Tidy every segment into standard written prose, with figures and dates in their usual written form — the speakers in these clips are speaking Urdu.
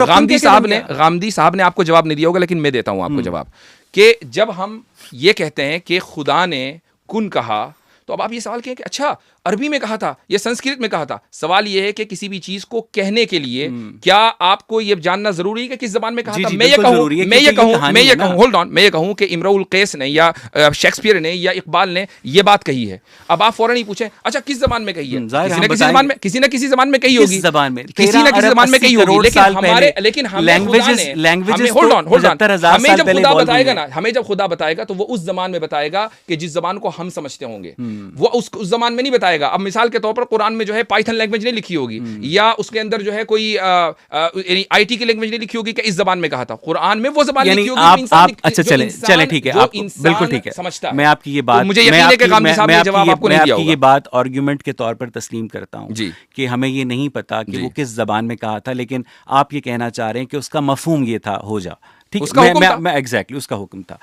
غامدی صاحب نے آپ کو جواب نہیں دیا ہوگا، لیکن میں دیتا ہوں آپ کو جواب، کہ جب ہم یہ کہتے ہیں کہ خدا نے کن کہا، تو اب آپ یہ سوال کہیں کہ اچھا عربی میں کہا تھا یا سنسکرت میں کہا تھا. سوال یہ ہے کہ کسی بھی چیز کو کہنے کے لیے کیا آپ کو یہ جاننا ضروری ہے کہ کس زبان میں کہا تھا؟ میں یہ کہوں کہ امرؤ القیس نے یا شیکسپیئر نے یا اقبال نے یہ بات کہی ہے، اب آپ فوراً ہی پوچھیں اچھا کس زبان میں کہی ہے؟ کسی نہ کسی زبان میں کہی ہوگی، کسی نہ کسی زبان میں کہی ہوگی، لیکن ہمیں جب خدا بتائے گا تو وہ اس زبان میں بتائے گا کہ جس زبان کو ہم سمجھتے ہوں گے، وہ اس زبان میں نہیں بتائے گا. اب مثال کے طور پر قرآن میں جو ہے پائتھن لینگویج نہیں لکھی ہوگی، یا اس کے اندر جو ہے کوئی آئی ٹی کی لینگویج نہیں لکھی ہوگی کہ اس زبان میں کہا تھا. قرآن میں وہ زبان لکھی ہوگی. اچھا چلیں ٹھیک ہے، بالکل ٹھیک ہے، میں آپ کی یہ بات، مجھے یقین ہے کہ غامدی صاحب نے جواب آپ کو نہیں دیا ہوگا. یہ بات آرگیومنٹ کے طور پر تسلیم کرتا ہوں کہ ہمیں یہ نہیں پتا کہ وہ کس زبان میں کہا تھا، لیکن آپ یہ کہنا چاہ رہے ہیں کہ اس کا مفہوم یہ تھا، ہو جا ٹھیک ہے، میں ایگزیکٹلی اس کا حکم تھا.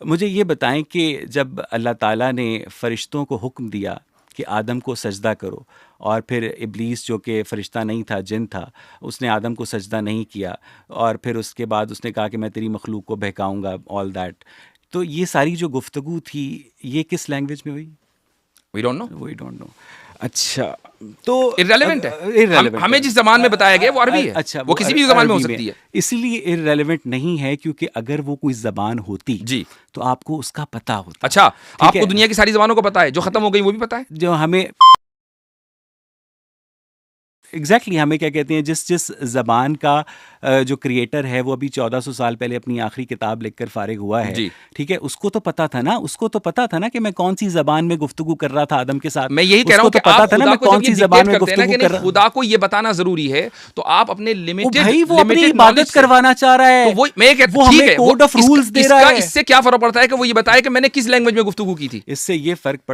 مجھے یہ بتائیں کہ جب اللہ تعالیٰ نے فرشتوں کو حکم دیا کہ آدم کو سجدہ کرو، اور پھر ابلیس جو کہ فرشتہ نہیں تھا، جن تھا، اس نے آدم کو سجدہ نہیں کیا، اور پھر اس کے بعد اس نے کہا کہ میں تیری مخلوق کو بہکاؤں گا، آل دیٹ. تو یہ ساری جو گفتگو تھی یہ کس لینگویج میں ہوئی؟ We don't know. اچھا، تو irrelevant ہے. ہمیں جس زبان میں بتایا گیا وہ عربی ہے. اچھا، وہ کسی بھی زبان میں ہو سکتی ہے. اسی لیے irrelevant نہیں ہے، کیونکہ اگر وہ کوئی زبان ہوتی تو آپ کو اس کا پتہ ہوتا. اچھا، آپ کو دنیا کی ساری زبانوں کو پتا ہے، جو ختم ہو گئی وہ بھی پتا ہے، جو ہمیں ایگزیکٹلی ہمیں کیا کہتے ہیں، جس زبان کا جو کریٹر ہے وہ ابھی 1400 سال پہلے اپنی آخری کتاب لکھ کر فارغ ہوا ہے، ٹھیک ہے، اس کو تو پتا تھا نا، اس کو تو پتا تھا نا کہ میں کون سی زبان میں گفتگو کر رہا تھا آدم کے ساتھ. میں یہی کہہ رہا ہوں کہ پتا تھا نا میں کون سی زبان میں گفتگو کر رہا ہوں. خدا کو یہ بتانا ضروری ہے، تو آپ اپنے بھائی وہ اپنی عبادت کروانا چاہ رہا ہے، وہ ہمیں کوڈ آف رولز دے رہا ہے. اس سے کیا فرق پڑتا ہے کہ وہ یہ بتائے کہ میں نے کس لینگویج میں گفتگو کی تھی؟ اس سے یہ فرق پڑتا